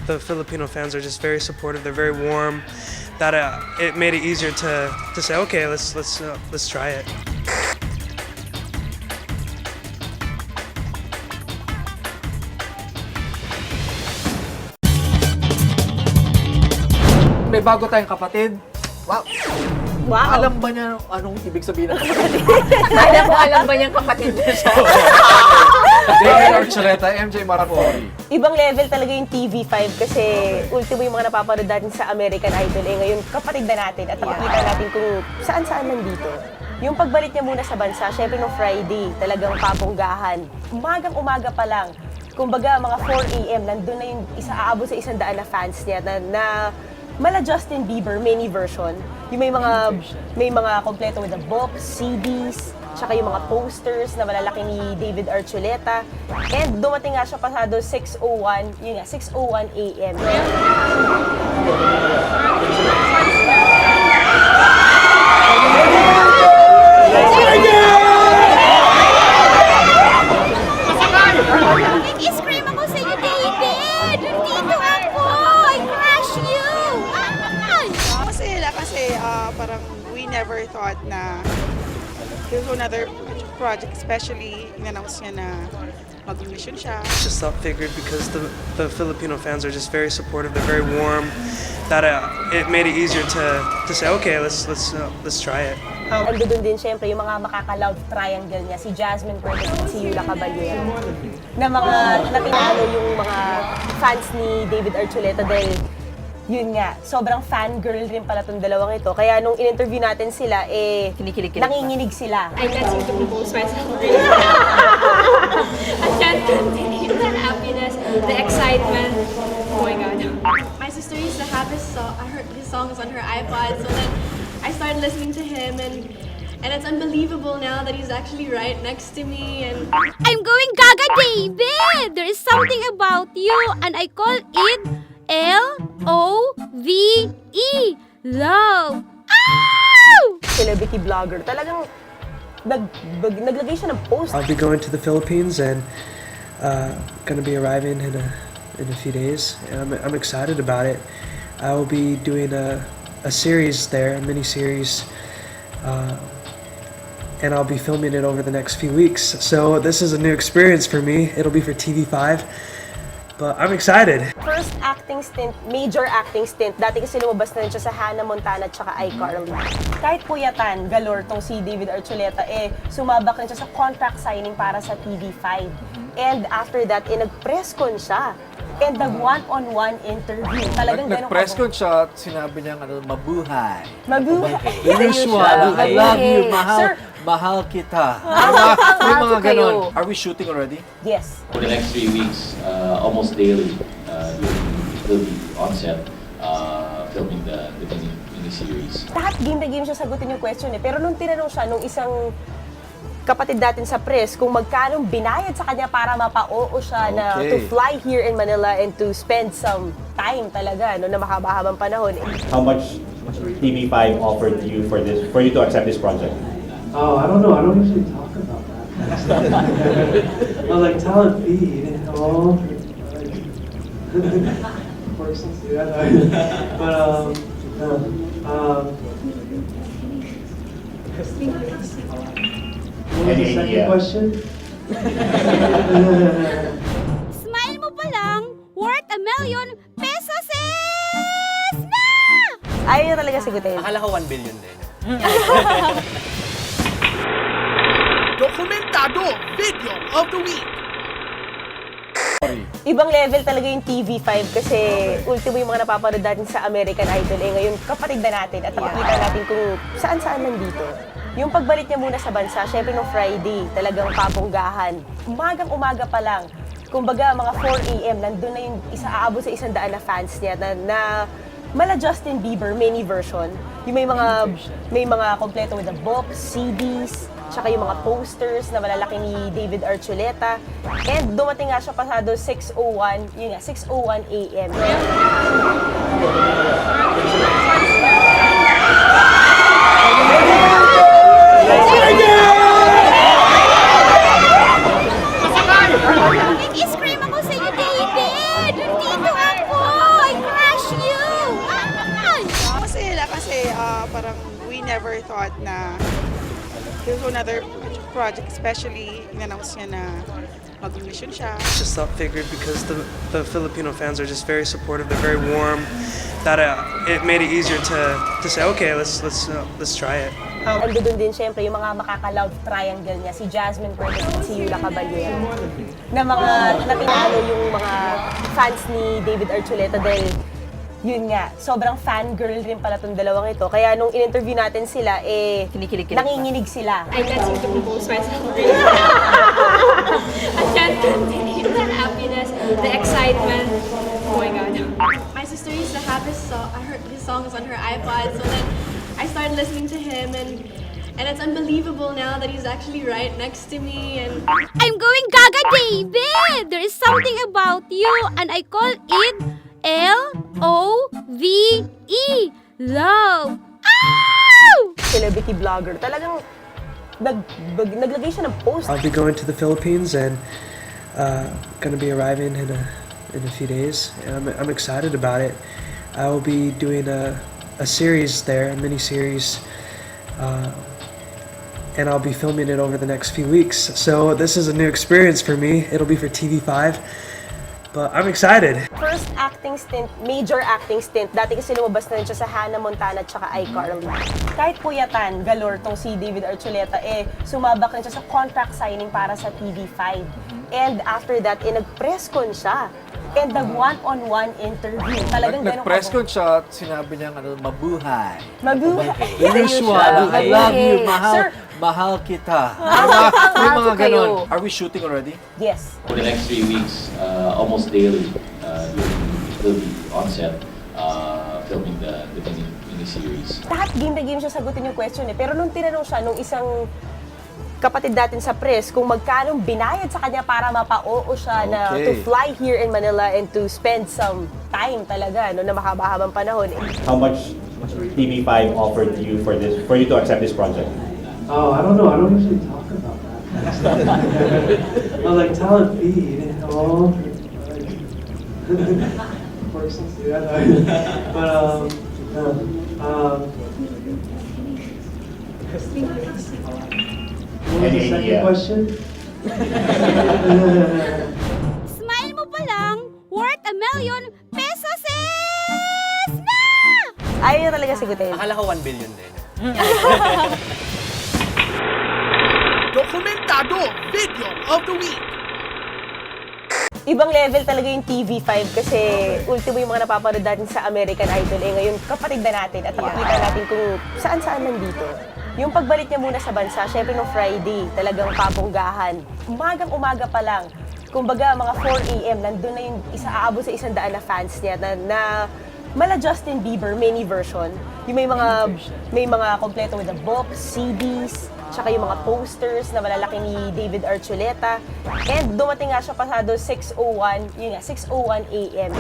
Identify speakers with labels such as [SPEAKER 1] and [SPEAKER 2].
[SPEAKER 1] the Filipino fans are just very supportive. They're very warm. That it made it easier to say, okay, let's try it.
[SPEAKER 2] May bago tayong kapatid. Wow!
[SPEAKER 3] Wow!
[SPEAKER 2] Alam ba niya anong ibig sabihin ng kapatid?
[SPEAKER 3] Alam ba niyang kapatid niya siya?
[SPEAKER 2] David Archuleta, MJ Maracori.
[SPEAKER 3] Ibang level talaga yung TV5 kasi ultimo yung mga napapanood natin sa American Idol. Ngayon, kapatid na natin at makikita natin kung saan-saan nandito. Yung pagbalik niya muna sa bansa, syempre no Friday, talagang papunggahan. Umagang-umaga pa lang. Kumbaga, mga 4 a.m., nandun na yung aabot sa 100 na fans niya na mala Justin Bieber mini version. Yung may mga kompleto with the books, CDs, tsaka yung mga posters na malalaki ni David Archuleta. And dumating nga siya pasado 6:01, yun nga, 6:01 a.m.
[SPEAKER 4] Nag-scream ako sa iyo, David! Nandito ako! I crush you!
[SPEAKER 5] Masaya kasi parang we never thought na there's another project, especially in-announce niya na mag-mission siya.
[SPEAKER 1] Just figured because the Filipino fans are just very supportive. They're very warm. That it made it easier to say, okay, let's try it.
[SPEAKER 3] Ando dun din syempre yung mga makaka-love triangle niya, si Jasmine Curtis at si Yula Caballero. Na tinalo yung mga fans ni David Archuleta dahil yun nga, sobrang fangirl rin pala tong dalawang ito. Kaya nung in-interview natin sila, nanginginig sila.
[SPEAKER 4] I can't seem to compose myself really. I can't contain the happiness, the excitement. Oh my God. My sister used to have his songs on her iPod, so then I started listening to him and it's unbelievable now that he's actually right next to me and I'm going gaga, David! There is something about you and I call it L-O-V-E. Love. Ow!
[SPEAKER 3] Celebrity vlogger. Talagang naglagay siya ng post.
[SPEAKER 1] I'll be going to the Philippines and gonna be arriving in a few days. And I'm excited about it. I will be doing a series there, a mini-series, and I'll be filming it over the next few weeks. So this is a new experience for me. It'll be for TV5, but I'm excited.
[SPEAKER 3] First acting stint, major acting stint. Dati kasi lumabas na rin siya sa Hannah Montana at saka iCarly. Kahit puyatan, galore tong si David Archuleta, sumabak rin siya sa contract signing para sa TV5. And after that, nag-press con siya. And nag-one-on-one interview. Talagang ganun
[SPEAKER 2] Nag-press con siya at sinabi niya mabuhay.
[SPEAKER 3] Mabuhay.
[SPEAKER 2] The usual, I love you,
[SPEAKER 3] Sir,
[SPEAKER 2] mahal kita. May
[SPEAKER 3] mahal
[SPEAKER 2] mga
[SPEAKER 3] ko kayo.
[SPEAKER 2] ganon. Are we shooting already?
[SPEAKER 3] Yes.
[SPEAKER 6] For the next 3 weeks, almost daily, we'll be on set filming the mini-series.
[SPEAKER 3] Lahat game na game siya sagutin yung question Pero nung tinanong siya, nung isang kapatid natin sa press, kung magkano binayad sa kanya para mapa-oo siya na to fly here in Manila and to spend some time talaga, na mahaba-habang panahon.
[SPEAKER 7] How much TV5 offered you for you to accept this project?
[SPEAKER 1] Oh, I don't know. I don't usually talk about that. I was like, talent feed. Oh. Persons do that. But, what was the second question?
[SPEAKER 4] Smile mo pa lang, worth $1 million pesos na!
[SPEAKER 3] Ayaw niya talaga sagutin.
[SPEAKER 8] Akala ko 1 billion din.
[SPEAKER 9] Dokumentado Video of the Week.
[SPEAKER 3] Ibang level talaga yung TV5 kasi ultimo yung mga napapanood natin sa American Idol. Ngayon, kapatid na natin at makikita natin kung saan-saan nandito. Yung pagbalik niya muna sa bansa, syempre no Friday, talagang papunggahan. Umagang-umaga pa lang. Kumbaga, mga 4 a.m., nandun na yung aabot sa 100 na fans niya na mala Justin Bieber mini version. Yung may mga kompleto with the books, CDs, tsaka yung mga posters na malalaki ni David Archuleta. And dumating nga siya pasado 6:01, yun nga, 6:01 a.m.
[SPEAKER 4] Nag-scream ako sa iyo, David! Nandito ako!
[SPEAKER 5] never thought na he'll do another project, especially in-announce niya na mag-mission siya.
[SPEAKER 1] Just thought figured because the Filipino fans are just very supportive. They're very warm. That it made it easier to say, okay, let's try it.
[SPEAKER 3] Ando doon din syempre yung mga makaka-love triangle niya, si Jasmine Perez at si Yula Caballero. Na mga natinalo yung mga fans ni David Archuleta dahil yun nga, sobrang fangirl rin pala tong dalawang ito. Kaya nung in-interview natin sila, nanginginig sila.
[SPEAKER 4] I can't seem to compose myself really. I can't contain the happiness, the excitement. Oh my god. My sister used to have I heard his songs on her iPod, so then I started listening to him and it's unbelievable now that he's actually right next to me and
[SPEAKER 8] I'm going gaga, David! There is something about you and I call it L-O-V-E. Love. Ow!
[SPEAKER 3] Celebrity vlogger. Talagang naglagay siya ng post.
[SPEAKER 1] I'll be going to the Philippines and gonna be arriving in a few days, and I'm excited about it. I will be doing a series there, a mini series, and I'll be filming it over the next few weeks. So this is a new experience for me. It'll be for TV5, but I'm excited.
[SPEAKER 3] First acting stint, major acting stint. Dati kasi lumabas na rin siya sa Hannah Montana at saka iCarly. Kahit puyatan, galore tong si David Archuleta, sumabak rin siya sa contract signing para sa TV5. And after that, nag-press con siya. And nag-one-on-one interview. Talagang ganun
[SPEAKER 2] Nag-press con siya at sinabi niya mabuhay.
[SPEAKER 3] Mabuhay.
[SPEAKER 2] Usual. I love you.
[SPEAKER 3] Sir,
[SPEAKER 2] Mahal kita.
[SPEAKER 3] mahal
[SPEAKER 2] May mga
[SPEAKER 3] ko kayo.
[SPEAKER 2] ganon. Are we shooting already?
[SPEAKER 3] Yes.
[SPEAKER 6] For the next 3 weeks, almost daily, we'll be on set filming the mini-series.
[SPEAKER 3] Lahat game na game siya sagutin yung question Pero nung tinanong siya, nung isang kapatid natin sa press, kung magkano binayad sa kanya para mapa-oo siya na to fly here in Manila and to spend some time talaga, na mahaba-habang panahon.
[SPEAKER 7] How much TV5 offered you for you to accept this project?
[SPEAKER 1] Oh, I don't know. I don't usually talk about that. I was like, talent feed. Oh. Persons do that. But, what was the second question?
[SPEAKER 8] Smile mo pa lang, worth $1 million pesos na!
[SPEAKER 3] Ayaw niya talaga sagutin.
[SPEAKER 2] Akala ko 1 billion din.
[SPEAKER 9] Dokumentado Video of the Week.
[SPEAKER 3] Ibang level talaga yung TV5 kasi ultimo yung mga napapanood natin sa American Idol. Ngayon kapatid na natin at makikita natin kung saan-saan nandito. Yung pagbalik niya muna sa bansa, syempre nung Friday, talagang papunggahan. Umagang-umaga pa lang. Kumbaga mga 4 a.m. nandun na yung aabot sa 100 na fans niya na mala Justin Bieber mini version. Yung may mga kompleto with the books, CDs, tsaka yung mga posters na malalaki ni David Archuleta. And dumating nga siya pasado 6:01 a.m.